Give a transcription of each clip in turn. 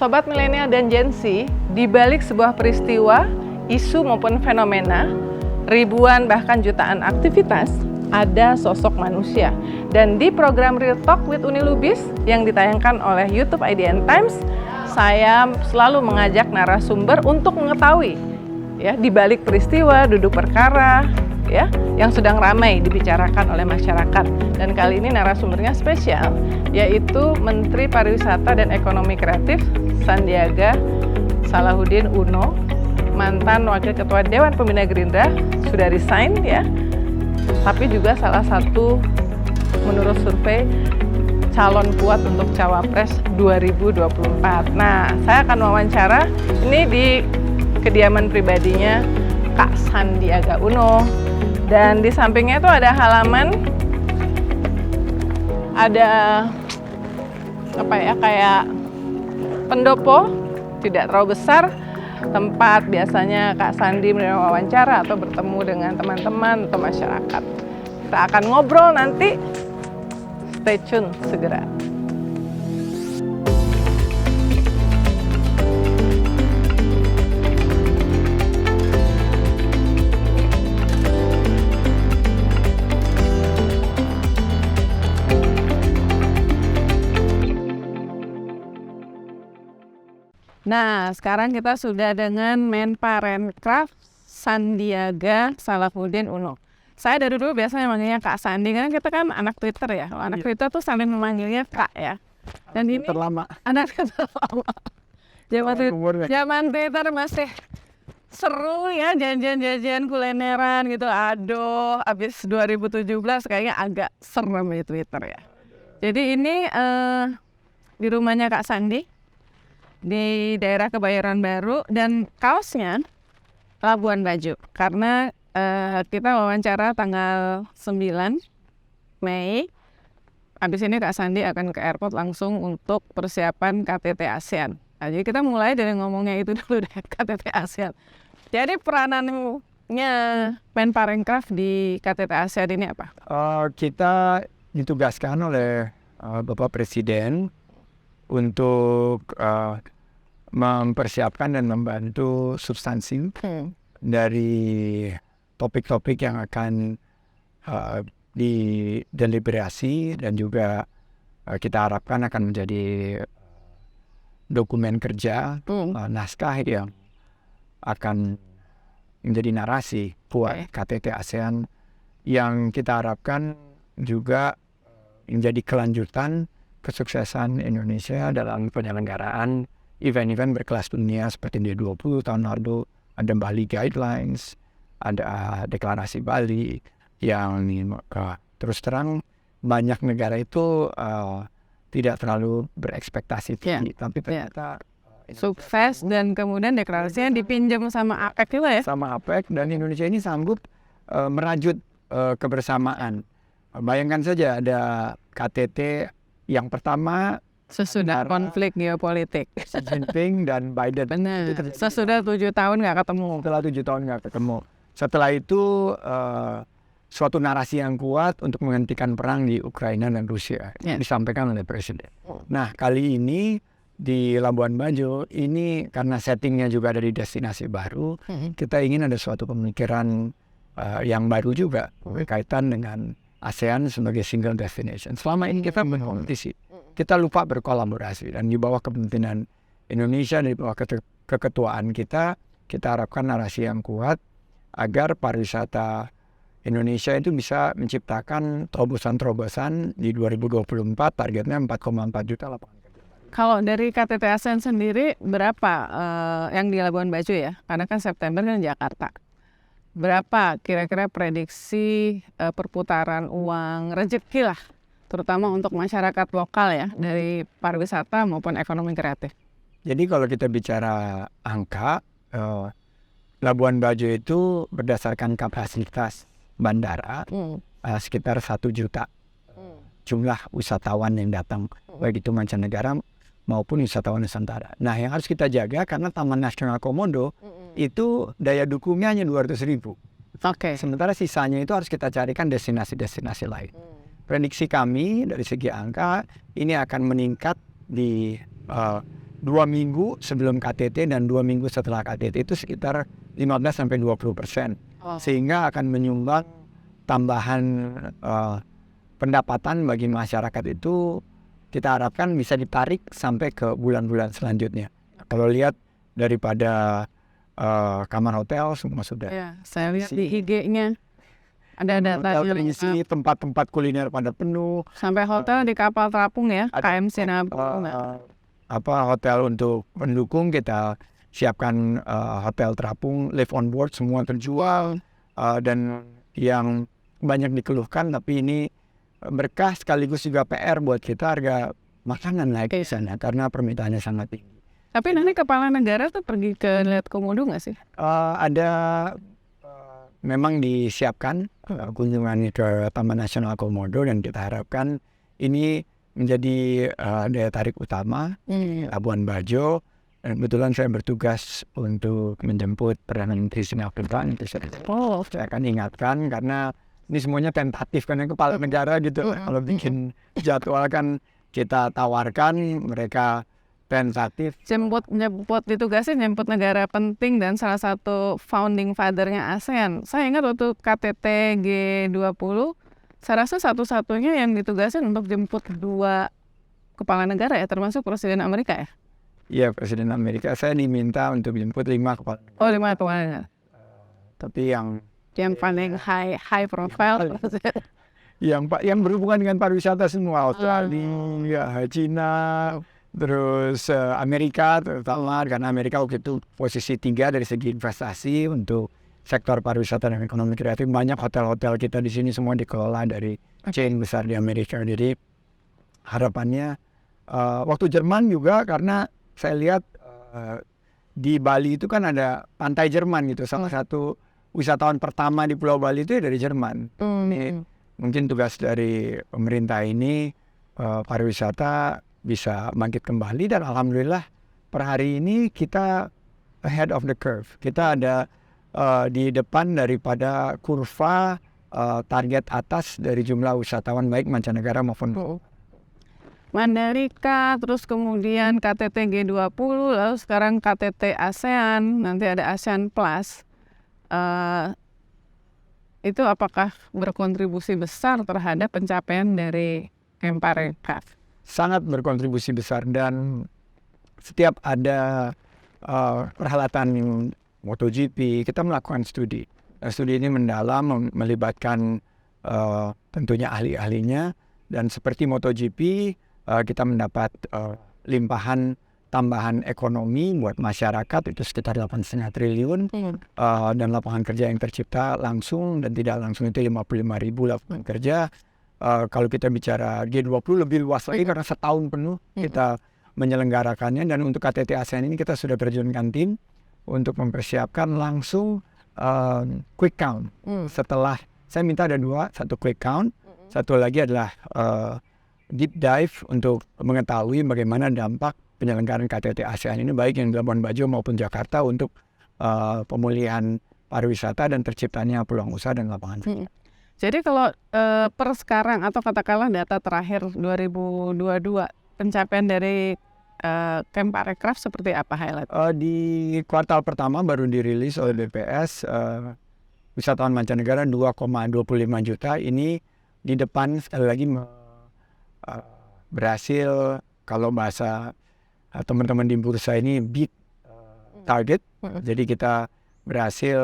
Sobat milenial dan Gen Z, di balik sebuah peristiwa, isu maupun fenomena, ribuan bahkan jutaan aktivitas, ada sosok manusia. Dan di program Real Talk with Uni Lubis yang ditayangkan oleh YouTube IDN Times, saya selalu mengajak narasumber untuk mengetahui ya di balik peristiwa, duduk perkara ya yang sedang ramai dibicarakan oleh masyarakat. Dan kali ini narasumbernya spesial, yaitu Menteri Pariwisata dan Ekonomi Kreatif Sandiaga Salahuddin Uno, mantan Wakil Ketua Dewan Pembina Gerindra, sudah resign ya, tapi juga salah satu menurut survei calon kuat untuk Cawapres 2024. Nah, saya akan wawancara ini di kediaman pribadinya Kak Sandiaga Uno, dan di sampingnya itu ada halaman, ada apa ya, kayak pendopo tidak terlalu besar, tempat biasanya Kak Sandi menerima wawancara atau bertemu dengan teman-teman atau masyarakat. Kita akan ngobrol nanti, stay tune segera. Nah, sekarang kita sudah dengan Menparekraf Sandiaga Salahuddin Uno. Saya dari dulu biasanya manggilnya Kak Sandi, karena kita kan anak Twitter ya. Kalau anak Twitter tuh saling memanggilnya Kak ya. Dan ini terlama. Anak terlama. Zaman Twitter masih seru ya, janjian kulineran gitu. Aduh, abis 2017 kayaknya agak serem ya Twitter ya. Jadi ini di rumahnya Kak Sandi, di daerah Kebayoran Baru, dan kaosnya Labuan Bajo karena kita wawancara tanggal 9 Mei. Habis ini Kak Sandi akan ke airport langsung untuk persiapan KTT ASEAN. Nah, jadi kita mulai dari ngomongnya itu dulu deh, KTT ASEAN. Jadi peranannya Menparekraf di KTT ASEAN ini apa? Kita ditugaskan oleh Bapak Presiden untuk mempersiapkan dan membantu substansi dari topik-topik yang akan dideliberasi, dan juga kita harapkan akan menjadi dokumen kerja, naskah yang akan menjadi narasi buat KTT ASEAN, yang kita harapkan juga menjadi kelanjutan kesuksesan Indonesia dalam penyelenggaraan event-event berkelas dunia seperti G20 tahun lalu. Ada Bali Guidelines, ada deklarasi Bali, yang terus terang banyak negara itu tidak terlalu berekspektasi tinggi, tapi ternyata sukses, dan kemudian deklarasinya dipinjam sama APEC juga ya? Sama APEC, dan Indonesia ini sanggup merajut kebersamaan. Bayangkan saja ada KTT yang pertama sesudah konflik geopolitik Xi Jinping dan Biden. Benar. Sesudah 7 tahun nggak ketemu. Setelah 7 tahun nggak ketemu. Setelah itu suatu narasi yang kuat untuk menghentikan perang di Ukraina dan Rusia disampaikan oleh Presiden. Nah, kali ini di Labuan Bajo ini karena settingnya juga ada di destinasi baru, kita ingin ada suatu pemikiran yang baru juga berkaitan dengan ASEAN sebagai single destination. Selama ini kita berkompetisi, kita lupa berkolaborasi, dan di bawah kepemimpinan Indonesia, di bawah keketuaan kita harapkan narasi yang kuat agar pariwisata Indonesia itu bisa menciptakan terobosan-terobosan di 2024, targetnya 4,4 juta lapangan kerja. Kalau dari KTT ASEAN sendiri berapa yang di Labuan Bajo ya? Karena kan September kan Jakarta. Berapa kira-kira prediksi perputaran uang rezeki lah, terutama untuk masyarakat lokal ya, dari pariwisata maupun ekonomi kreatif? Jadi kalau kita bicara angka, Labuan Bajo itu berdasarkan kapasitas bandara sekitar 1 juta jumlah wisatawan yang datang, baik itu mancanegara maupun wisatawan Nusantara. Nah, yang harus kita jaga karena Taman Nasional Komodo itu daya dukungnya hanya 200.000. Sementara sisanya itu harus kita carikan destinasi-destinasi lain. Prediksi kami dari segi angka ini akan meningkat di 2 minggu sebelum KTT dan 2 minggu setelah KTT itu sekitar 15-20%. Sehingga akan menyumbang tambahan pendapatan bagi masyarakat itu kita harapkan bisa ditarik sampai ke bulan-bulan selanjutnya. Kalau lihat daripada kamar hotel semua sudah. Ya, saya lihat di IG-nya ada data isi tempat-tempat kuliner pada penuh. Sampai hotel di kapal terapung ya, KM Sinabung. Hotel untuk pendukung kita siapkan hotel terapung, live on board semua terjual, dan yang banyak dikeluhkan tapi ini berkah sekaligus juga PR buat kita, harga makanan naik di sana karena permintaannya sangat tinggi. Tapi nanti kepala negara tuh pergi ke lihat komodo nggak sih? Memang disiapkan kunjungan ke Taman Nasional Komodo dan kita harapkan ini menjadi daya tarik utama Labuan Bajo. Dan kebetulan saya bertugas untuk menjemput Perdana Menteri Singapura. Saya akan ingatkan karena ini semuanya tentatif karena kepala negara gitu. Kalau bikin jadwal kan kita tawarkan, mereka tentatif. Jemput ditugasin jemput negara penting dan salah satu founding father-nya ASEAN. Saya ingat waktu KTT G20, saya rasa satu-satunya yang ditugasin untuk jemput 2 kepala negara ya, termasuk Presiden Amerika ya? Iya, Presiden Amerika. Saya diminta untuk jemput 5 kepala negara. Oh, 5 kepala negara. Tapi yang paling high profile yang berhubungan dengan pariwisata semua, Australia, China, terus Amerika terutama, karena Amerika waktu itu posisi 3 dari segi investasi untuk sektor pariwisata dan ekonomi kreatif. Banyak hotel-hotel kita di sini semua dikelola dari chain besar di Amerika. Jadi harapannya waktu Jerman juga, karena saya lihat di Bali itu kan ada pantai Jerman gitu. Salah satu wisatawan pertama di Pulau Bali itu dari Jerman. Mungkin tugas dari pemerintah ini pariwisata bisa bangkit kembali, dan alhamdulillah per hari ini kita ahead of the curve. Kita ada di depan daripada kurva target atas dari jumlah wisatawan baik mancanegara maupun Mandalika, terus kemudian KTT G20, lalu sekarang KTT ASEAN, nanti ada ASEAN Plus. Itu apakah berkontribusi besar terhadap pencapaian dari Kemenparekraf? Sangat berkontribusi besar, dan setiap ada perhelatan MotoGP kita melakukan studi. Studi ini mendalam, melibatkan tentunya ahli-ahlinya, dan seperti MotoGP kita mendapat limpahan tambahan ekonomi buat masyarakat itu sekitar 8,5 triliun, dan lapangan kerja yang tercipta langsung dan tidak langsung itu 55.000 lapangan kerja. Kalau kita bicara G20 lebih luas lagi karena setahun penuh kita menyelenggarakannya, dan untuk KTT ASEAN ini kita sudah terjunkan tim untuk mempersiapkan langsung quick count. Setelah saya minta ada 2, satu quick count, satu lagi adalah deep dive untuk mengetahui bagaimana dampak penyelenggaraan KTT ASEAN ini baik yang di Labuan Bajo maupun Jakarta untuk pemulihan pariwisata dan terciptanya peluang usaha dan lapangan kerja. Jadi kalau per sekarang atau katakanlah data terakhir 2022 pencapaian dari Kemenparekraf seperti apa highlight? Di kuartal pertama baru dirilis oleh BPS, wisatawan mancanegara 2,25 juta. Ini di depan sekali lagi berhasil, kalau bahasa teman-teman di bursa ini beat target. Jadi kita berhasil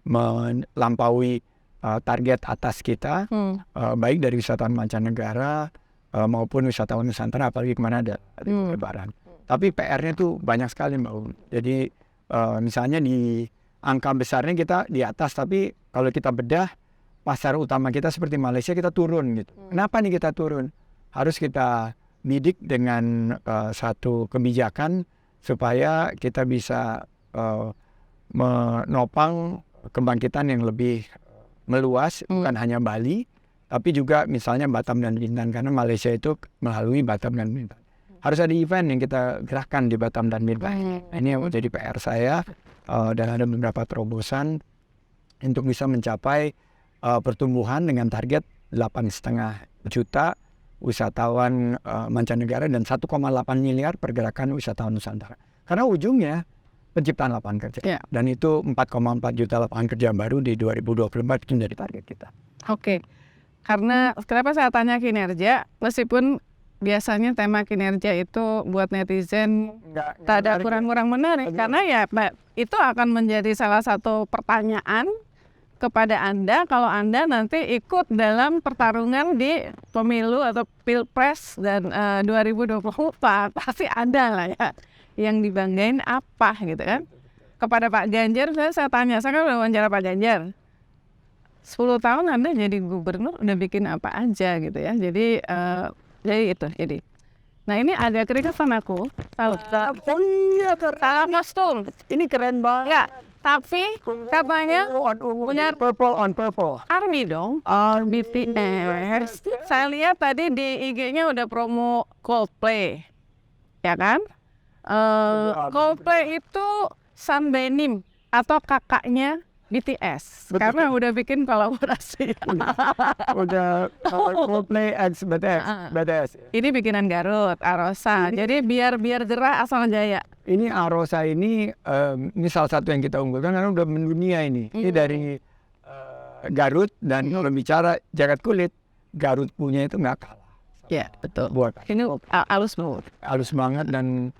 melampaui target atas kita, baik dari wisatawan mancanegara maupun wisatawan Nusantara, apalagi kemana ada Lebaran. Tapi PR-nya tuh banyak sekali, Mbak. Jadi misalnya di angka besarnya kita di atas, tapi kalau kita bedah pasar utama kita seperti Malaysia kita turun gitu. Kenapa nih kita turun? Harus kita bidik dengan satu kebijakan supaya kita bisa menopang kebangkitan yang lebih meluas, bukan hanya Bali, tapi juga misalnya Batam dan Bintan, karena Malaysia itu melalui Batam dan Bintan. Harus ada event yang kita gerakkan di Batam dan Bintan. Ini yang menjadi PR saya, dan ada beberapa terobosan untuk bisa mencapai pertumbuhan dengan target 8,5 juta wisatawan mancanegara dan 1,8 miliar pergerakan wisatawan Nusantara. Karena ujungnya penciptaan lapangan kerja. Dan itu 4,4 juta lapangan kerja baru di 2024 itu menjadi target kita. Oke. Karena kenapa saya tanya kinerja, meskipun biasanya tema kinerja itu buat netizen tak ada kurang-kurang menarik. Karena ya itu akan menjadi salah satu pertanyaan kepada Anda kalau Anda nanti ikut dalam pertarungan di pemilu atau pilpres dan 2024. Pasti ada lah ya yang dibanggain apa gitu kan. Kepada Pak Ganjar saya tanya, saya kan udah wawancara Pak Ganjar. 10 tahun Anda jadi gubernur udah bikin apa aja gitu ya. Jadi jadi. Nah ini ada keringetan aku. Salah kostum. Ini keren banget. Ya, tapi katanya punya purple on purple. Army dong. BTS. Saya lihat tadi di IG-nya udah promo Coldplay. Ya kan? Coldplay itu Sunbeam atau kakaknya BTS. Betul. Karena udah bikin kolaborasi. Udah Coldplay X BTS. Ini bikinan Garut, Arosa. Jadi biar gerah asal jaya. Ini Arosa ini salah satu yang kita unggulkan karena udah mendunia ini. Ini dari Garut dan kalau bicara jaket kulit, Garut punya itu nggak kalah. Ya betul. Buat ini halus banget. Halus banget dan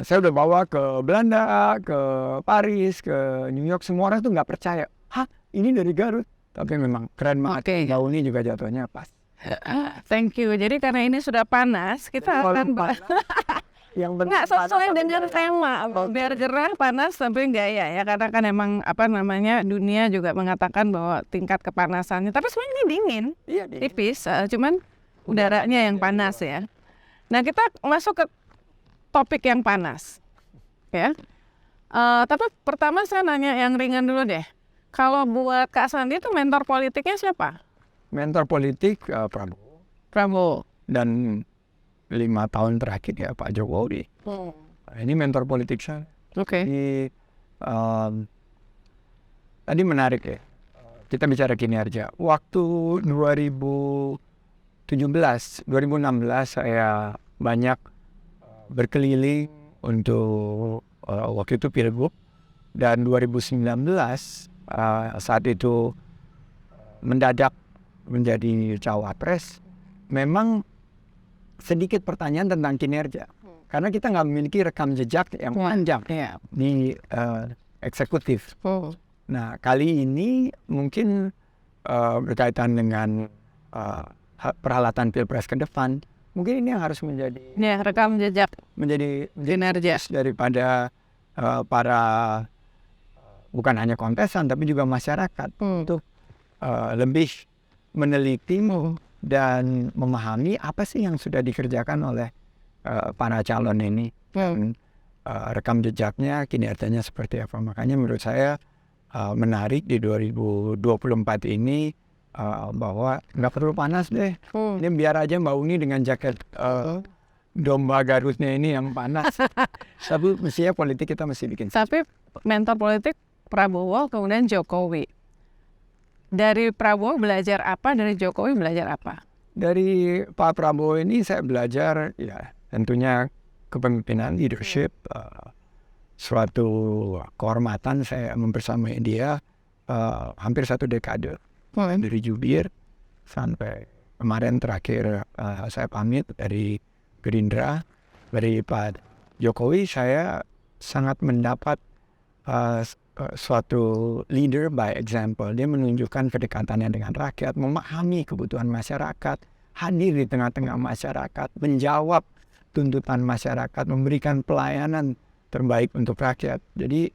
saya udah bawa ke Belanda, ke Paris, ke New York, semua orang tuh nggak percaya. Hah, ini dari Garut. Tapi memang keren banget. Gaunnya juga jatuhnya pas. Thank you. Jadi karena ini sudah panas, kita akan yang nggak sesuai dengan tema. Biar gerah, panas, tapi gaya ya. Karena kan emang dunia juga mengatakan bahwa tingkat kepanasannya. Tapi sebenarnya ini dingin, tipis. Cuman udaranya yang panas ya. Nah kita masuk ke topik yang panas, ya. Tapi pertama saya nanya yang ringan dulu deh. Kalau buat Kak Sandi itu mentor politiknya siapa? Mentor politik Prabowo. Dan 5 tahun terakhir ya Pak Jokowi. Ini mentor politik saya. Oke. Tadi menarik ya. Kita bicara kinerja. Waktu 2016 saya banyak berkeliling untuk waktu itu Pilgub dan 2019 saat itu mendadak menjadi cawapres. Memang sedikit pertanyaan tentang kinerja karena kita nggak memiliki rekam jejak yang panjang di eksekutif. Nah kali ini mungkin berkaitan dengan peralatan pilpres ke depan. Mungkin ini yang harus menjadi rekam jejak, menjadi kinerja daripada para bukan hanya kontestan tapi juga masyarakat untuk lebih meneliti dan memahami apa sih yang sudah dikerjakan oleh para calon ini, rekam jejaknya, kinerjanya seperti apa. Makanya menurut saya menarik di 2024 ini. Bahwa nggak perlu panas deh. Ini biar aja Mbak Uni dengan jaket domba Garutnya ini yang panas. Tapi mestinya politik kita mesti bikin. Tapi mentor politik Prabowo kemudian Jokowi. Dari Prabowo belajar apa? Dari Jokowi belajar apa? Dari Pak Prabowo ini saya belajar ya tentunya kepemimpinan, leadership, suatu kehormatan saya membersamai dia hampir 1 dekade. Dari jubir sampai kemarin terakhir saya pamit dari Gerindra. Dari Pak Jokowi saya sangat mendapat suatu leader by example. Dia menunjukkan kedekatannya dengan rakyat, memahami kebutuhan masyarakat, hadir di tengah-tengah masyarakat, menjawab tuntutan masyarakat, memberikan pelayanan terbaik untuk rakyat. Jadi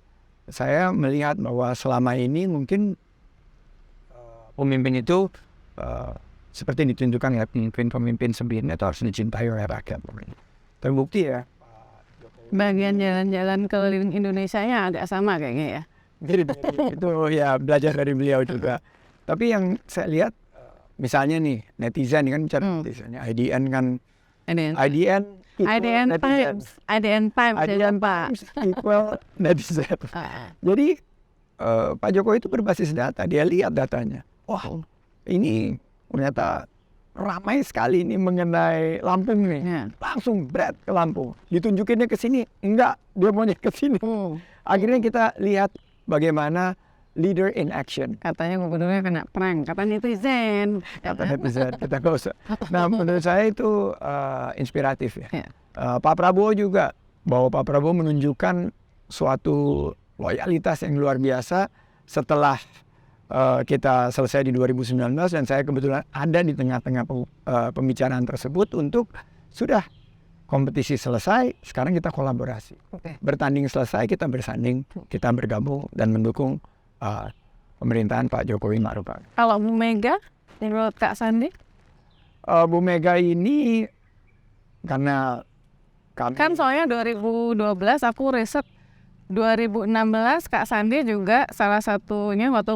saya melihat bahwa selama ini mungkin pemimpin itu seperti ditunjukkan ya pemimpin sebelumnya itu harus dicintai oleh rakyat. Terbukti ya. Bagian jalan-jalan keliling Indonesia-nya agak sama kayaknya ya. Itu ya belajar dari beliau juga. Tapi yang saya lihat misalnya nih netizen kan bicara netizennya IDN kan IDN Times equal netizen. Jadi Pak Jokowi itu berbasis data, dia lihat datanya. Wah, ini ternyata ramai sekali ini mengenai Lampung nih. Langsung berat ke Lampung. Ditunjukinnya ke sini, enggak, dia maunya ke sini. Akhirnya kita lihat bagaimana leader in action. Katanya gubernurnya kena prank, kata netizen. Kata netizen, kita nggak usah. Nah, menurut saya itu inspiratif ya. Pak Prabowo juga, bahwa Pak Prabowo menunjukkan suatu loyalitas yang luar biasa setelah kita selesai di 2019 dan saya kebetulan ada di tengah-tengah pembicaraan tersebut untuk sudah kompetisi selesai, sekarang kita kolaborasi. Bertanding selesai, kita bersanding, kita bergabung dan mendukung pemerintahan Pak Jokowi Ma'ruf Amin. Kalau Bu Mega, menurut Kak Sandi? Bu Mega ini karena kami... Kan soalnya 2012 aku riset, 2016 Kak Sandi juga salah satunya waktu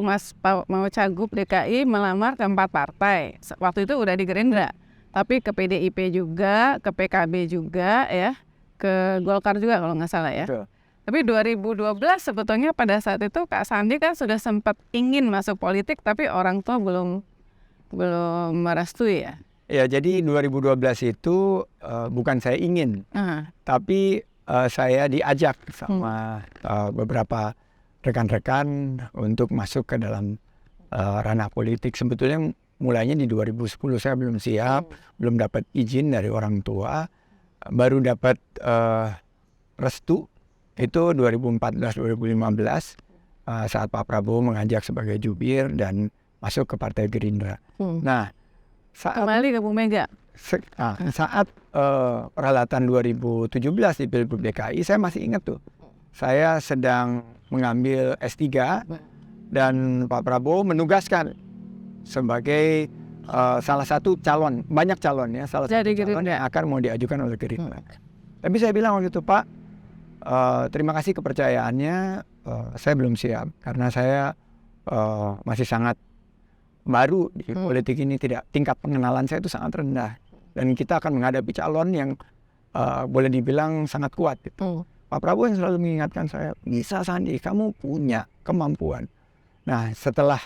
mau cagup DKI melamar ke 4 partai. Waktu itu udah di Gerindra, tapi ke PDIP juga, ke PKB juga ya, ke Golkar juga kalau nggak salah ya. Betul. Tapi 2012 sebetulnya pada saat itu Kak Sandi kan sudah sempat ingin masuk politik tapi orang tua belum merestui ya. Ya, jadi 2012 itu bukan saya ingin, tapi saya diajak sama beberapa rekan-rekan untuk masuk ke dalam ranah politik. Sebetulnya mulainya di 2010 saya belum siap, belum dapat izin dari orang tua, baru dapat restu itu 2014-2015 saat Pak Prabowo mengajak sebagai jubir dan masuk ke Partai Gerindra. Nah, kembali ke Bu Mega. Saat perhelatan 2017 di Pilgub DKI, saya masih ingat tuh. Saya sedang mengambil S3 dan Pak Prabowo menugaskan sebagai salah satu calon, banyak calon ya, salah satu calon yang akan mau diajukan oleh Gerindra. Tapi saya bilang waktu itu, Pak, terima kasih kepercayaannya, saya belum siap karena saya masih sangat baru di politik ini, tingkat pengenalan saya itu sangat rendah dan kita akan menghadapi calon yang boleh dibilang sangat kuat gitu. Pak Prabowo yang selalu mengingatkan saya, bisa Sandi, kamu punya kemampuan. Nah, setelah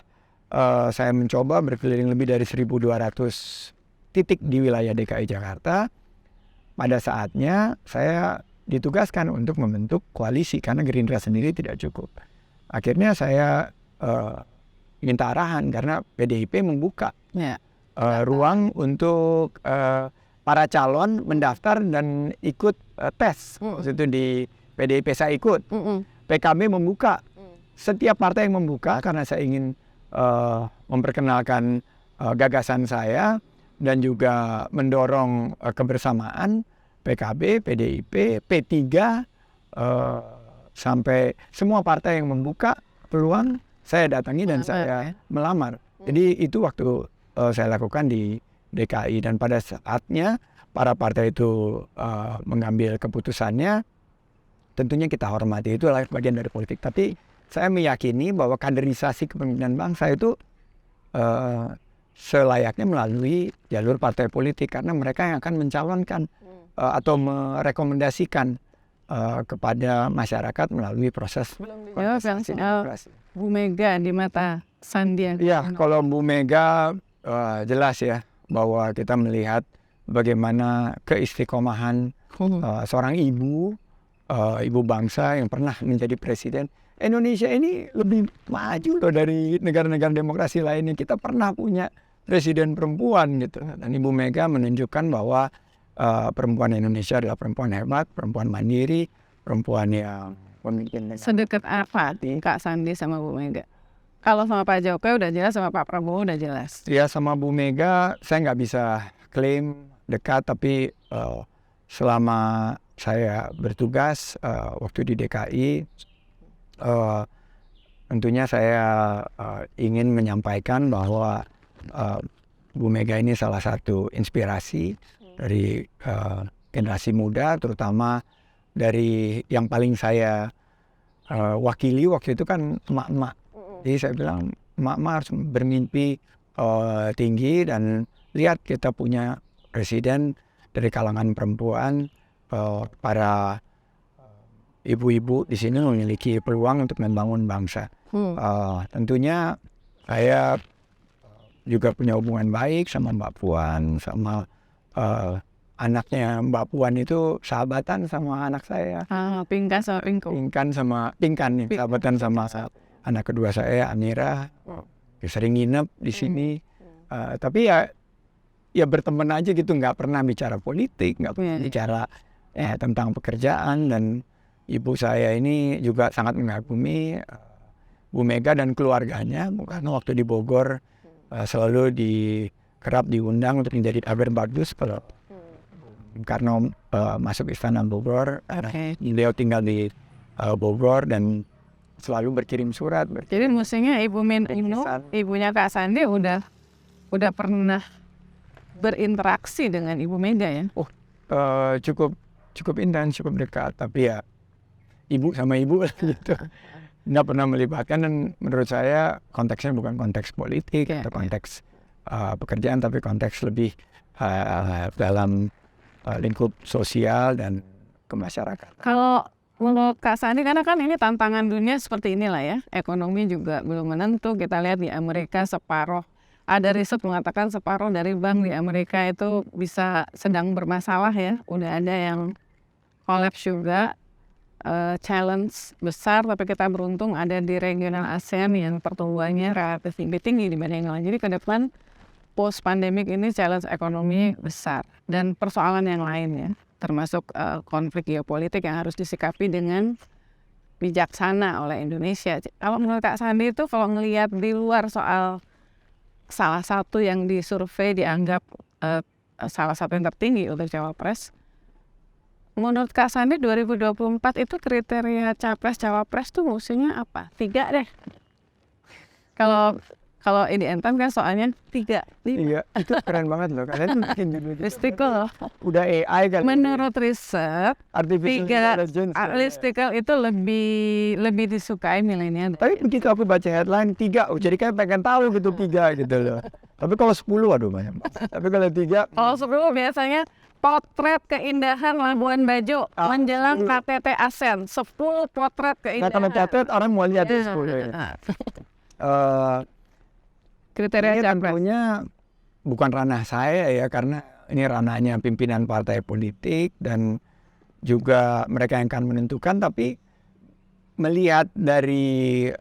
saya mencoba berkeliling lebih dari 1.200 titik di wilayah DKI Jakarta, pada saatnya saya ditugaskan untuk membentuk koalisi karena Gerindra sendiri tidak cukup. Akhirnya saya minta arahan karena PDIP membuka ruang untuk para calon mendaftar dan ikut tes. Itu di PDIP saya ikut. PKB membuka. Setiap partai yang membuka karena saya ingin memperkenalkan gagasan saya dan juga mendorong kebersamaan. PKB, PDIP, P3, sampai semua partai yang membuka peluang saya datangi dan saya melamar. Jadi itu waktu saya lakukan di DKI dan pada saatnya para partai itu mengambil keputusannya, tentunya kita hormati, itu adalah bagian dari politik. Tapi saya meyakini bahwa kaderisasi kepemimpinan bangsa itu selayaknya melalui jalur partai politik karena mereka yang akan mencalonkan atau merekomendasikan kepada masyarakat melalui proses kontestasi demokrasi. Bu Mega di mata Sandiaga. Ya, kalau Bu Mega jelas ya bahwa kita melihat bagaimana keistiqomahan seorang ibu bangsa yang pernah menjadi presiden. Indonesia ini lebih maju loh dari negara-negara demokrasi lainnya. Kita pernah punya presiden perempuan gitu. Dan Ibu Mega menunjukkan bahwa perempuan Indonesia adalah perempuan hebat, perempuan mandiri, perempuan yang pemimpin. Sedekat apa Kak Sandi sama Bu Mega? Kalau sama Pak Jokowi udah jelas, sama Pak Prabowo udah jelas. Ya, sama Bu Mega saya nggak bisa klaim dekat, tapi selama saya bertugas waktu di DKI, tentunya saya ingin menyampaikan bahwa Bu Mega ini salah satu inspirasi dari generasi muda, terutama dari yang paling saya wakili waktu itu kan emak-emak. Jadi saya bilang emak-emak harus bermimpi tinggi dan lihat kita punya presiden dari kalangan perempuan, para ibu-ibu di sini memiliki peluang untuk membangun bangsa. Tentunya saya juga punya hubungan baik sama Mbak Puan, sama anaknya Mbak Puan itu sahabatan sama anak saya. Pinkan sama Pingko. Pinkan nih, sahabatan sama anak kedua saya, Amira. Sering nginep di sini. Tapi ya berteman aja gitu, nggak pernah bicara politik, nggak pernah bicara tentang pekerjaan. Dan ibu saya ini juga sangat mengagumi Bu Mega dan keluarganya, karena waktu di Bogor selalu kerap diundang untuk menjadi kabar bagus kalau karena masuk Istana Bogor. Beliau tinggal di Bogor dan selalu berkirim surat. Jadi mestinya Ibu Menlu, ibunya Kak Sandi udah pernah berinteraksi dengan Ibu Mega ya? Cukup intens, cukup dekat. Tapi ya ibu sama ibu gitu. Nggak pernah melibatkan, dan menurut saya konteksnya bukan konteks politik atau konteks pekerjaan, tapi konteks lebih dalam lingkup sosial dan kemasyarakatan. Kalau menurut Kak Sandi, karena kan ini tantangan dunia seperti inilah ya, ekonomi juga belum menentu. Kita lihat di Amerika separuh, ada riset mengatakan separuh dari bank di Amerika itu bisa sedang bermasalah ya. Udah ada yang collapse juga. Challenge besar, tapi kita beruntung ada di regional ASEAN yang pertumbuhannya relatif lebih tinggi dibanding yang lain. Jadi ke depan post pandemic ini challenge ekonomi besar dan persoalan yang lain ya, termasuk konflik geopolitik yang harus disikapi dengan bijaksana oleh Indonesia. Kalau menurut Kak Sandi itu, kalau ngelihat di luar soal salah satu yang disurvei dianggap salah satu yang tertinggi untuk Cawapres, menurut Kak Sandi 2024 itu kriteria Capres-Cawapres tuh musuhnya apa? 3 deh. Kalau ini Entan kan soalnya 3. Iya, itu keren banget loh. Kalian bikin dulu. Listicle. Udah AI kan. Menurut riset, Artificial intelligence. Listicle itu lebih disukai milenial. Tapi begitu aku baca headline 3, jadi kayak pengen tahu gitu 3 gitu loh. Tapi kalau 10 aduh banyak. Tapi kalau 3. Kalau 10 biasanya potret keindahan Labuan Bajo menjelang KTT ASEAN. 10 potret keindahan. Nah, kalau KTT orang mau lihat 10 ya. Kriteria ini Capres. tentunya bukan ranah saya ya, karena ini ranahnya pimpinan partai politik dan juga mereka yang akan menentukan. Tapi melihat dari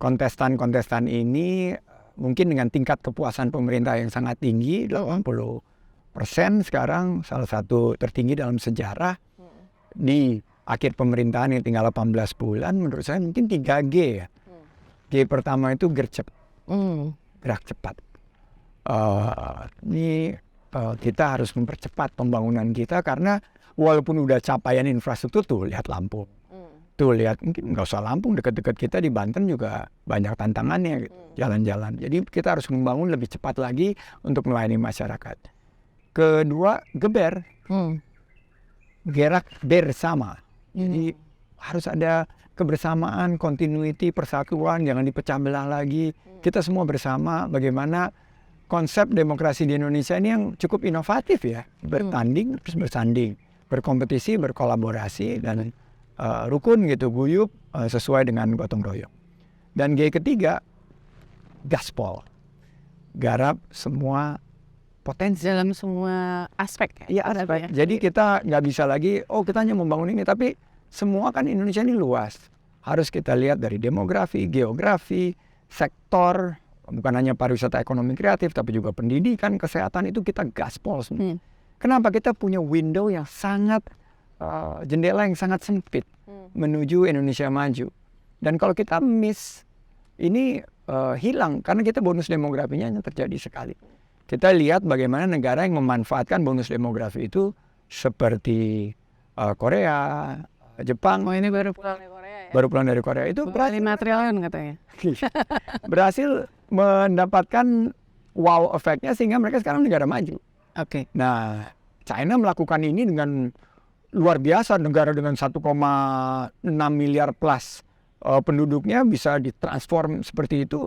kontestan-kontestan ini, mungkin dengan tingkat kepuasan pemerintah yang sangat tinggi, 80% sekarang, salah satu tertinggi dalam sejarah. Di akhir pemerintahan yang tinggal 18 bulan, menurut saya mungkin 3G ya. G pertama itu gercep, gerak cepat. Kita harus mempercepat pembangunan kita, karena walaupun udah capaian infrastruktur tuh, lihat Lampung. Tuh lihat, mungkin nggak usah Lampung, dekat-dekat kita di Banten juga banyak tantangannya gitu, jalan-jalan. Jadi kita harus membangun lebih cepat lagi untuk melayani masyarakat. Kedua, gerak bersama. Jadi harus ada kebersamaan, continuity, persatuan, jangan dipecah belah lagi. Kita semua bersama. Bagaimana konsep demokrasi di Indonesia ini yang cukup inovatif ya, bertanding terus bersanding, berkompetisi, berkolaborasi, dan rukun gitu, guyup, sesuai dengan gotong royong. Dan G ketiga, gaspol, garap semua potensi dalam semua aspek ya. Aspek. Jadi kita nggak bisa lagi, kita hanya membangun ini, tapi semua kan Indonesia ini luas. Harus kita lihat dari demografi, geografi, sektor, bukan hanya pariwisata ekonomi kreatif, tapi juga pendidikan, kesehatan, itu kita gaspol semua. Kenapa? Kita punya window yang sangat, jendela yang sangat sempit menuju Indonesia maju. Dan kalau kita miss, ini hilang, karena kita bonus demografinya hanya terjadi sekali. Kita lihat bagaimana negara yang memanfaatkan bonus demografi itu, seperti Korea, Jepang. Ini baru pulang dari Korea ya? Baru pulang dari Korea. Itu berarti 5 triliun katanya. berhasil mendapatkan wow efeknya, sehingga mereka sekarang negara maju. Nah, China melakukan ini dengan luar biasa. Negara dengan 1,6 miliar plus penduduknya bisa ditransform seperti itu.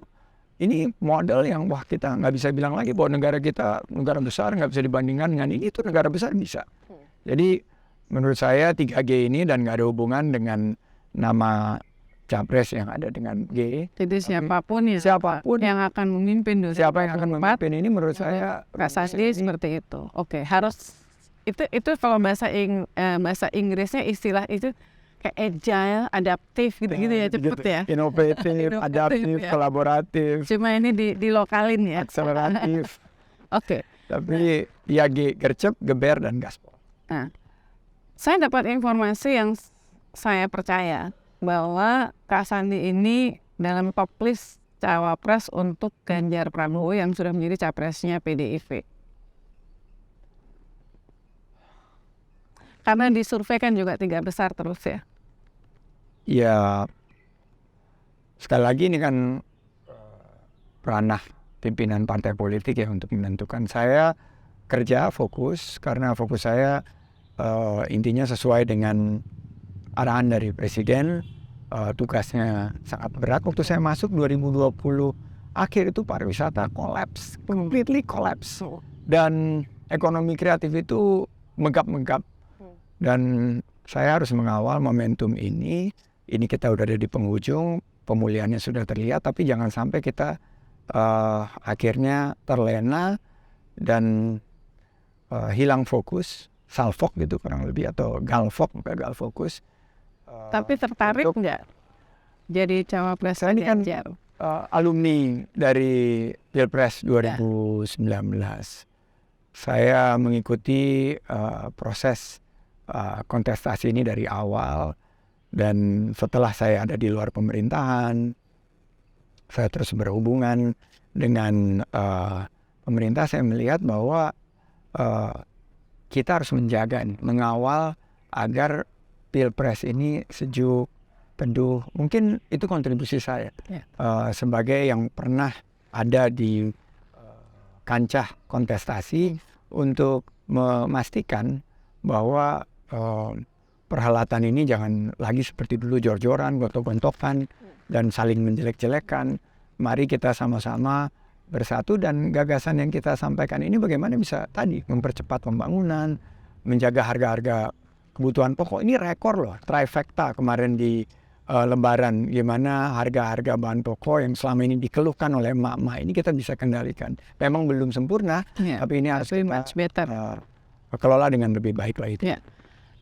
Ini model yang kita nggak bisa bilang lagi bahwa negara kita negara besar, nggak bisa dibandingkan dengan ini. Itu negara besar bisa. Jadi menurut saya 3G ini, dan nggak ada hubungan dengan nama capres yang ada dengan G. Jadi siapapun yang akan memimpin siapa yang akan memimpin ini menurut saya Kak Sandi seperti itu. Oke, harus itu kalau bahasa Inggrisnya istilah itu kayak agile, adaptif gitu ya, cepet ya. Inovatif, adaptif, ya. Kolaboratif. Cuma ini dilokalin ya. Akseleratif. Oke. Tapi ya gercep, geber dan gaspol. Nah, saya dapat informasi yang saya percaya bahwa Kak Sandi ini dalam top list cawapres untuk Ganjar Pranowo yang sudah menjadi capresnya PDIP. Karena disurvei kan juga 3 besar terus ya. Ya, sekali lagi ini kan ranah pimpinan partai politik ya untuk menentukan. Saya kerja fokus karena fokus saya intinya sesuai dengan arahan dari Presiden. Tugasnya sangat berat. Waktu saya masuk 2020 akhir itu pariwisata collapse, completely collapse. Dan ekonomi kreatif itu megap-megap. Dan saya harus mengawal momentum ini. Ini kita udah ada di penghujung, pemulihannya sudah terlihat, tapi jangan sampai kita akhirnya terlena dan hilang fokus, salfok gitu kurang lebih, atau galfok, gagal fokus. Tapi tertarik nggak jadi cawapres Saya ini kan Ganjar? Alumni dari Pilpres 2019. Saya mengikuti proses kontestasi ini dari awal, dan setelah saya ada di luar pemerintahan, saya terus berhubungan dengan pemerintah. Saya melihat bahwa kita harus menjaga, mengawal agar Pilpres ini sejuk, teduh. Mungkin itu kontribusi saya sebagai yang pernah ada di kancah kontestasi untuk memastikan bahwa perhelatan ini jangan lagi seperti dulu jor-joran, gontok-gontokan, dan saling menjelek-jelekan. Mari kita sama-sama bersatu, dan gagasan yang kita sampaikan ini bagaimana bisa tadi mempercepat pembangunan, menjaga harga-harga kebutuhan pokok. Ini rekor loh, trifecta kemarin di Lebaran, gimana harga-harga bahan pokok yang selama ini dikeluhkan oleh emak-emak ini kita bisa kendalikan. Memang belum sempurna, tapi ini harus kita kelola dengan lebih baik lah itu.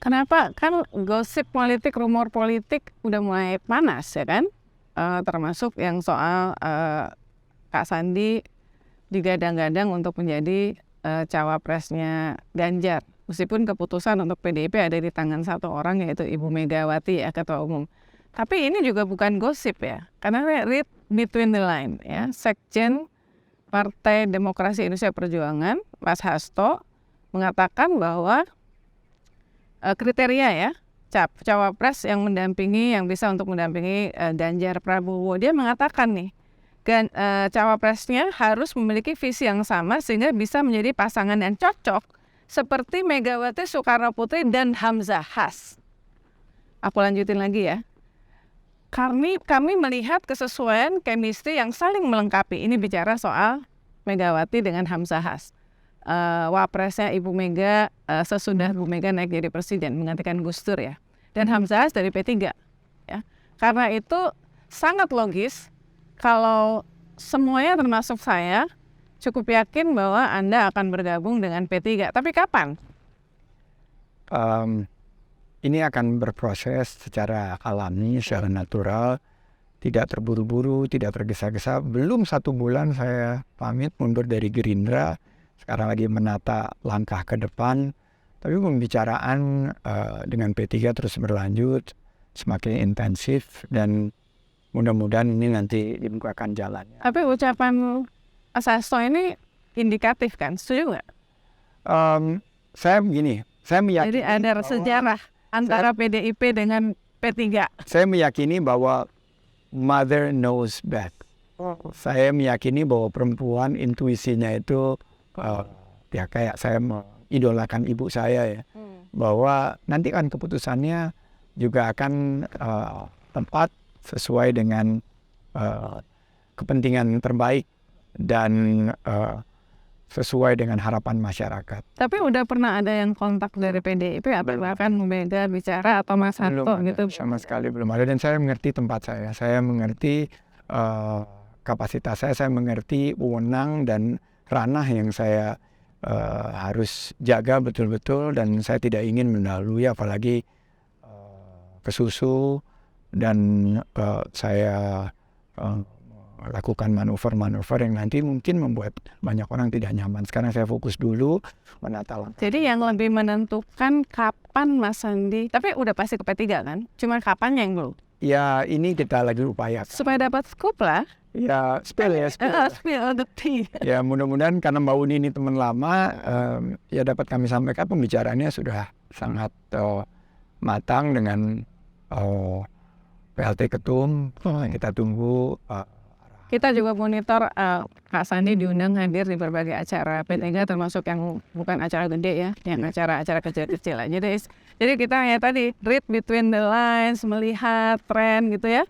Kenapa? Kan gosip politik, rumor politik udah mulai panas ya kan? Termasuk yang soal Kak Sandi digadang-gadang untuk menjadi cawapresnya Ganjar. Meskipun keputusan untuk PDIP ada di tangan satu orang, yaitu Ibu Megawati ya, Ketua Umum. Tapi ini juga bukan gosip ya, karena read between the line ya. Sekjen Partai Demokrasi Indonesia Perjuangan, Mas Hasto, mengatakan bahwa kriteria ya cawapres yang mendampingi, yang bisa untuk mendampingi Ganjar Prabowo, dia mengatakan nih, cawapresnya harus memiliki visi yang sama sehingga bisa menjadi pasangan yang cocok seperti Megawati Soekarno Putri dan Hamzah Has. Aku lanjutin lagi ya. Kami melihat kesesuaian chemistry yang saling melengkapi. Ini bicara soal Megawati dengan Hamzah Has. Wapresnya Ibu Mega sesudah Bu Mega naik jadi presiden menggantikan Gus Dur ya. Dan Hamzah Has dari P3 ya. Karena itu sangat logis kalau semuanya termasuk saya cukup yakin bahwa Anda akan bergabung dengan P3. Tapi kapan? Ini akan berproses secara alami, secara natural, tidak terburu-buru, tidak tergesa-gesa. Belum 1 bulan saya pamit mundur dari Gerindra, sekarang lagi menata langkah ke depan. Tapi pembicaraan dengan P3 terus berlanjut, semakin intensif, dan mudah-mudahan ini nanti dibukakan jalannya. Tapi ucapan Mas Hasto ini indikatif kan, setuju nggak? Saya begini, saya meyakini. Jadi ada sejarah antara PDIP dengan P3. Saya meyakini bahwa mother knows best. Saya meyakini bahwa perempuan intuisinya itu ya kayak saya mengidolakan ibu saya ya, bahwa nanti kan keputusannya juga akan tepat sesuai dengan kepentingan terbaik. Dan sesuai dengan harapan masyarakat. Tapi udah pernah ada yang kontak dari PDIP atau bahkan Bu Mega bicara atau Mas Belum Hasto ada, gitu? sama sekali belum ada, dan saya mengerti tempat saya mengerti kapasitas saya mengerti wewenang dan ranah yang saya harus jaga betul-betul, dan saya tidak ingin mendahului apalagi kesusu, dan saya lakukan manuver-manuver yang nanti mungkin membuat banyak orang tidak nyaman. Sekarang saya fokus dulu menata langkah. Jadi yang lebih menentukan kapan Mas Sandi, tapi udah pasti ke P3 kan? Cuman kapannya yang belum? Ya ini kita lagi upayakan. Supaya dapat scoop lah. Ya spill. Spill the tea. Ya mudah-mudahan karena Mbak Uni ini teman lama, ya dapat kami sampaikan pembicaraannya sudah sangat matang dengan PLT Ketum. Kita tunggu. Kita juga monitor Kak Sandi diundang hadir di berbagai acara P3, termasuk yang bukan acara gede ya, yang acara-acara kecil-kecil aja. Jadi kita ya tadi read between the lines, melihat tren gitu ya.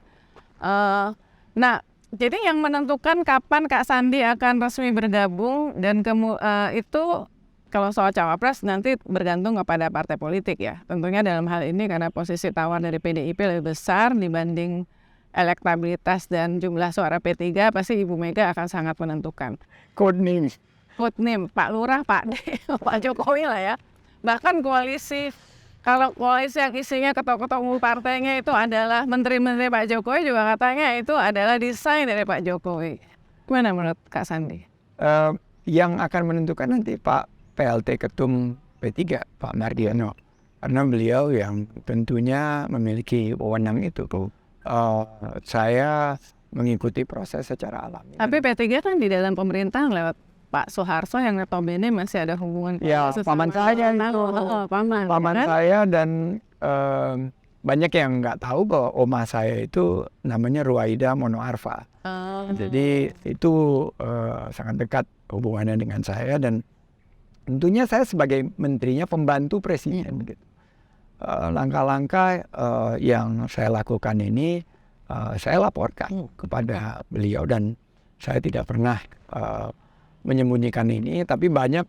Nah, jadi yang menentukan kapan Kak Sandi akan resmi bergabung dan itu kalau soal cawapres nanti bergantung kepada partai politik ya. Tentunya dalam hal ini karena posisi tawar dari PDIP lebih besar dibanding elektabilitas dan jumlah suara P3, pasti Ibu Mega akan sangat menentukan. Code name Pak Lurah, Pak D, Pak Jokowi lah ya. Bahkan koalisi, kalau koalisi yang isinya ketua-ketua umum partainya itu adalah menteri-menteri Pak Jokowi, juga katanya itu adalah desain dari Pak Jokowi. Gimana menurut Kak Sandi? Yang akan menentukan nanti Pak PLT Ketum P3, Pak Mardiono. Karena beliau yang tentunya memiliki wewenang itu. Saya mengikuti proses secara alami. Tapi P3 kan di dalam pemerintahan lewat Pak Soeharto yang notabene masih ada hubungan. Ya, paman saya itu. Paman Paman kan? saya, dan banyak yang nggak tahu bahwa oma saya itu namanya Ruwaida Monoarfa. Jadi itu sangat dekat hubungannya dengan saya, dan tentunya saya sebagai menterinya pembantu presiden. Gitu. Langkah-langkah yang saya lakukan ini saya laporkan kepada beliau, dan saya tidak pernah menyembunyikan ini, tapi banyak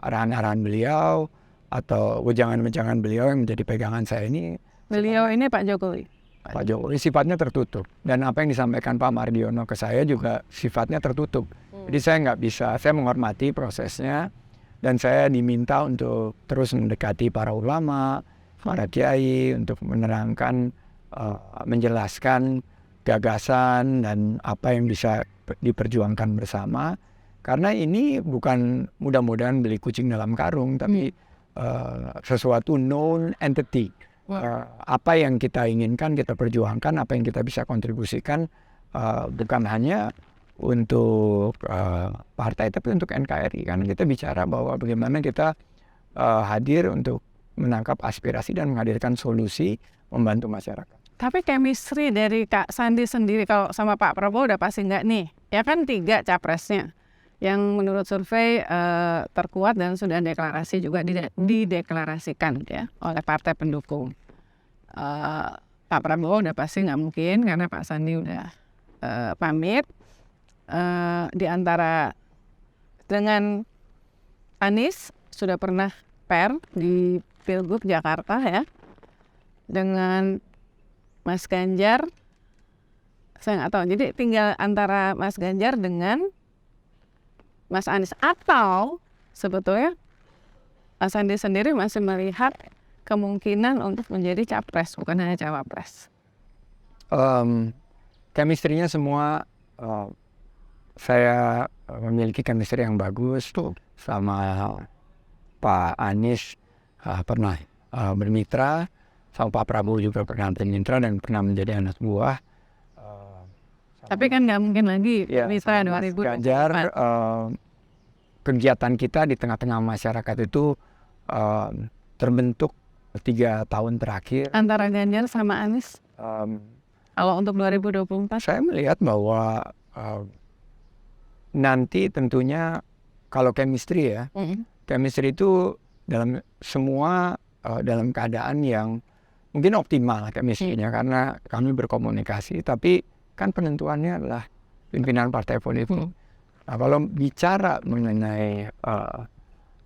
arahan-arahan beliau atau wejangan-wejangan beliau yang menjadi pegangan saya ini. Beliau ini Pak Jokowi. Pak Jokowi sifatnya tertutup, dan apa yang disampaikan Pak Mardiono ke saya juga sifatnya tertutup. Jadi saya nggak bisa, saya menghormati prosesnya, dan saya diminta untuk terus mendekati para ulama, para kiai, untuk menerangkan, menjelaskan gagasan dan apa yang bisa diperjuangkan bersama. Karena ini bukan mudah-mudahan beli kucing dalam karung, tapi sesuatu known entity. Apa yang kita inginkan, kita perjuangkan, apa yang kita bisa kontribusikan, bukan hanya untuk partai, tapi untuk NKRI. Karena kita bicara bahwa bagaimana kita hadir untuk menangkap aspirasi dan menghadirkan solusi membantu masyarakat. Tapi chemistry dari Kak Sandi sendiri kalau sama Pak Prabowo udah pasti nggak nih? Ya kan 3 capresnya yang menurut survei terkuat dan sudah deklarasi juga dideklarasikan ya oleh partai pendukung. Pak Prabowo udah pasti nggak mungkin karena Pak Sandi udah pamit. Di antara dengan Anies sudah pernah pair di Pilgub Jakarta ya, dengan Mas Ganjar saya nggak tahu, jadi tinggal antara Mas Ganjar dengan Mas Anies, atau sebetulnya Mas Sandi sendiri masih melihat kemungkinan untuk menjadi capres bukan hanya cawapres. Chemistry-nya semua saya memiliki chemistry yang bagus sama Pak Anies. Pernah bermitra, sama Pak Prabowo juga pernah bermitra dan pernah menjadi anak buah. Tapi kan nggak mungkin lagi mitra 2024. Ganjar, kegiatan kita di tengah-tengah masyarakat itu terbentuk 3 tahun terakhir. Antara Ganjar sama Anies, kalau untuk 2024? Saya melihat bahwa nanti tentunya kalau chemistry ya, chemistry itu dalam semua dalam keadaan yang mungkin optimal chemistry-nya karena kami berkomunikasi, tapi kan penentuannya adalah pimpinan partai politik. Nah, kalau bicara mengenai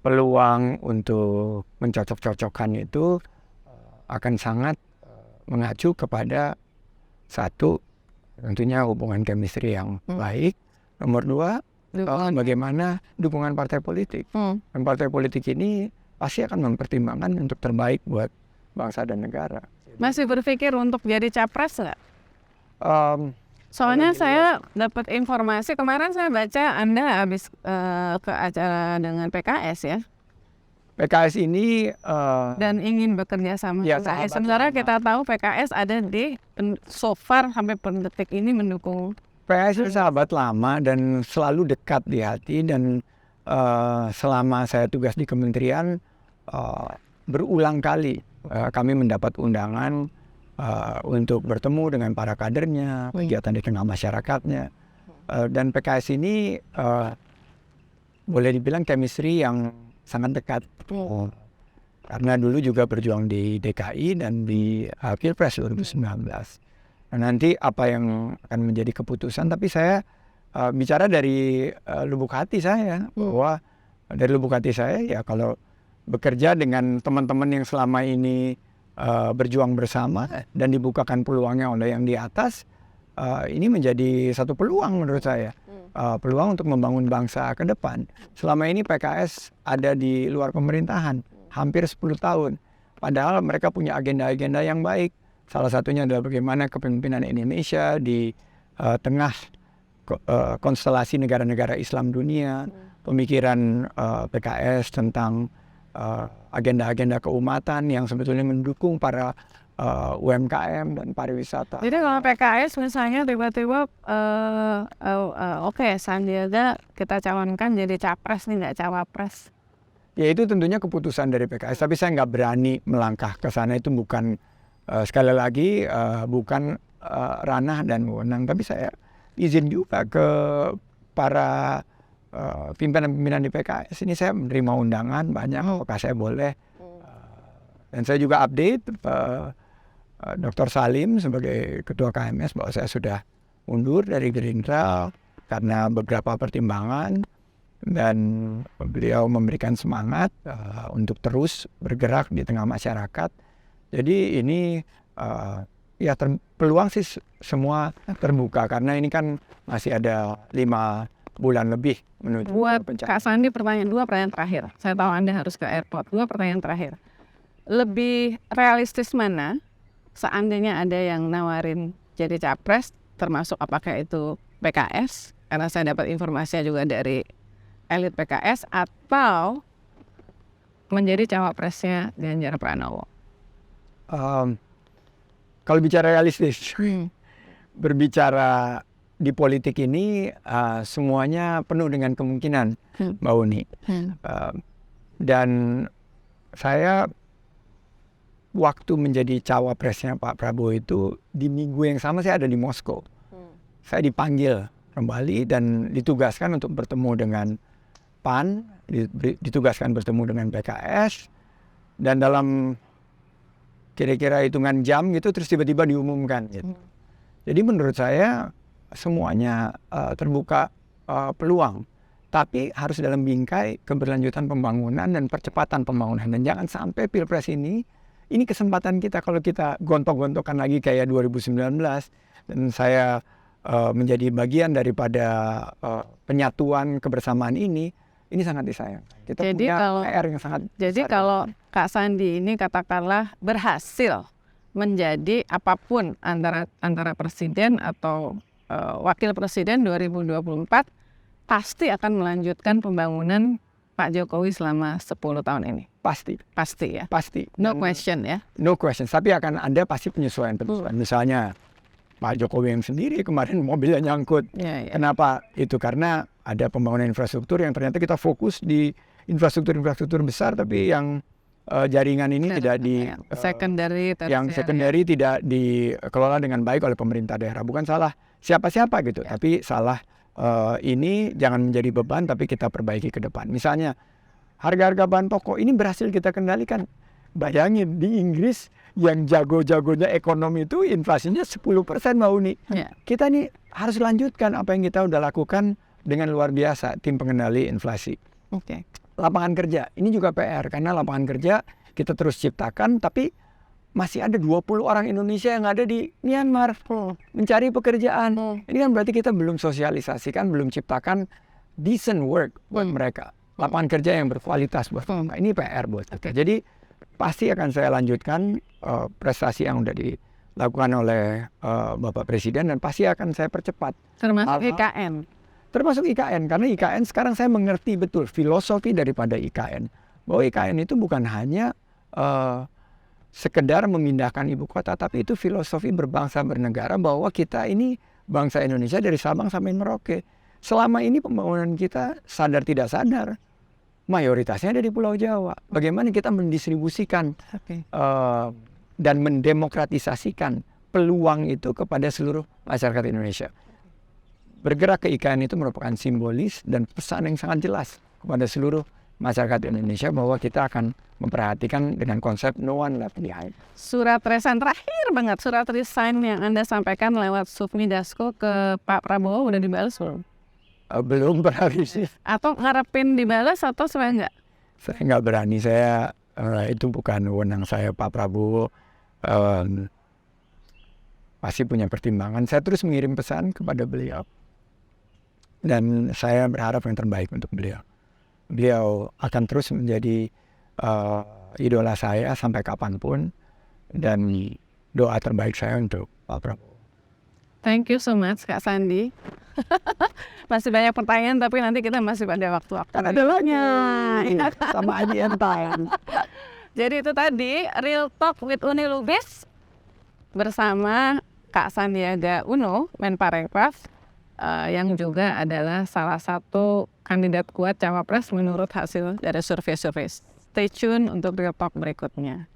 peluang untuk mencocok-cocokkan itu akan sangat mengacu kepada satu, tentunya hubungan chemistry yang baik. Nomor dua, bagaimana dukungan partai politik. Dan partai politik ini pasti akan mempertimbangkan untuk terbaik buat bangsa dan negara. Masih berpikir untuk jadi capres nggak? Soalnya saya dapat informasi kemarin, saya baca Anda habis ke acara dengan PKS ya. PKS ini Dan ingin bekerja sama ya, PKS. Sementara kita tahu PKS ada di so far sampai per detik ini mendukung. PKS itu sahabat lama dan selalu dekat di hati, dan selama saya tugas di kementerian berulang kali kami mendapat undangan untuk bertemu dengan para kadernya, kegiatan di tengah masyarakatnya. Dan PKS ini boleh dibilang chemistry yang sangat dekat. Karena dulu juga berjuang di DKI dan di Pilpres 2019. Nah, nanti apa yang akan menjadi keputusan, tapi saya bicara dari lubuk hati saya, bahwa dari lubuk hati saya ya kalau bekerja dengan teman-teman yang selama ini berjuang bersama dan dibukakan peluangnya oleh yang di atas, ini menjadi satu peluang menurut saya, peluang untuk membangun bangsa ke depan. Selama ini PKS ada di luar pemerintahan hampir 10 tahun, padahal mereka punya agenda-agenda yang baik. Salah satunya adalah bagaimana kepemimpinan Indonesia di tengah konstelasi negara-negara Islam dunia, pemikiran PKS tentang agenda-agenda keumatan yang sebetulnya mendukung para UMKM dan pariwisata. Jadi kalau PKS misalnya tiba-tiba oke, Sandiaga kita calonkan jadi capres nih, nggak cawapres. Ya itu tentunya keputusan dari PKS, tapi saya nggak berani melangkah ke sana. Itu bukan sekali lagi bukan ranah dan wewenang, tapi saya izin juga ke para pimpinan-pimpinan di PKS ini. Saya menerima undangan banyak, apakah saya boleh, dan saya juga update Dr. Salim sebagai ketua KMS bahwa saya sudah mundur dari Gerindra karena beberapa pertimbangan, dan beliau memberikan semangat untuk terus bergerak di tengah masyarakat. Jadi ini ya peluang sih semua terbuka, karena ini kan masih ada 5 bulan lebih menuju buat Kak Sandi. Dua pertanyaan terakhir. Saya tahu Anda harus ke airport. 2 pertanyaan terakhir. Lebih realistis mana seandainya ada yang nawarin jadi capres, termasuk apakah itu PKS, karena saya dapat informasinya juga dari elit PKS, atau menjadi cawapresnya Ganjar Pranowo? Kalau bicara realistis, berbicara di politik ini semuanya penuh dengan kemungkinan, Mbak Uni. Dan saya waktu menjadi cawapresnya Pak Prabowo itu di minggu yang sama saya ada di Moskow. Saya dipanggil kembali dan ditugaskan untuk bertemu dengan PAN, ditugaskan bertemu dengan PKS, dan dalam kira-kira hitungan jam gitu terus tiba-tiba diumumkan gitu. Jadi menurut saya semuanya terbuka peluang, tapi harus dalam bingkai keberlanjutan pembangunan dan percepatan pembangunan. Dan jangan sampai Pilpres ini kesempatan kita, kalau kita gontok-gontokan lagi kayak 2019, dan saya menjadi bagian daripada penyatuan kebersamaan ini sangat disayangkan. Kita jadi punya kalau, PR yang sangat jadi besar. kalau Kak Sandi ini katakanlah berhasil menjadi apapun antara presiden atau wakil presiden 2024, pasti akan melanjutkan pembangunan Pak Jokowi selama 10 tahun ini. Pasti Ya. pasti. No question ya. No question. Tapi akan ada pasti penyesuaian. Misalnya Pak Jokowi yang sendiri kemarin mobilnya nyangkut. Ya. Kenapa itu? Karena ada pembangunan infrastruktur yang ternyata kita fokus di infrastruktur besar, tapi yang jaringan ini tidak di secondary, yang secondary tidak dikelola dengan baik oleh pemerintah daerah. Bukan salah siapa-siapa gitu, tapi salah ini jangan menjadi beban, tapi kita perbaiki ke depan. Misalnya harga-harga bahan pokok ini berhasil kita kendalikan. Bayangin di Inggris yang jago-jagonya ekonomi itu inflasinya 10%, Mbak Uni. Kita nih harus lanjutkan apa yang kita udah lakukan dengan luar biasa tim pengendali inflasi. Oke. Lapangan kerja, ini juga PR karena lapangan kerja kita terus ciptakan, tapi masih ada 20 orang Indonesia yang ada di Myanmar mencari pekerjaan. Ini kan berarti kita belum sosialisasikan, belum ciptakan decent work buat mereka. Lapangan kerja yang berkualitas buat mereka. Ini PR buat kita. Jadi pasti akan saya lanjutkan prestasi yang udah dilakukan oleh Bapak Presiden, dan pasti akan saya percepat. Termasuk IKN. Termasuk IKN, karena IKN sekarang saya mengerti betul filosofi daripada IKN. Bahwa IKN itu bukan hanya sekedar memindahkan ibu kota, tapi itu filosofi berbangsa bernegara, bahwa kita ini bangsa Indonesia dari Sabang sampai Merauke. Selama ini pembangunan kita sadar tidak sadar mayoritasnya ada di Pulau Jawa. Bagaimana kita mendistribusikan dan mendemokratisasikan peluang itu kepada seluruh masyarakat Indonesia. Bergerak ke IKN itu merupakan simbolis dan pesan yang sangat jelas kepada seluruh masyarakat Indonesia bahwa kita akan memperhatikan dengan konsep no one left behind. Surat resign terakhir banget, surat resign yang Anda sampaikan lewat Sufmi Dasko ke Pak Prabowo udah dibalas belum? Belum pernah sih. Atau ngarepin dibalas atau sebenarnya enggak? Saya nggak berani, itu bukan wewenang saya. Pak Prabowo pasti punya pertimbangan. Saya terus mengirim pesan kepada beliau, dan saya berharap yang terbaik untuk beliau. Beliau akan terus menjadi idola saya sampai kapanpun, dan doa terbaik saya untuk Pak Prabowo. Thank you so much Kak Sandi. Masih banyak pertanyaan, tapi nanti kita masih pada waktu-waktu. Kan ada lagi sama Adi Entang. Jadi itu tadi Real Talk with Uni Lubis bersama Kak Sandiaga Uno, Menparekraf, yang juga adalah salah satu kandidat kuat cawapres menurut hasil dari survei-survei. Stay tune untuk Real Talk berikutnya.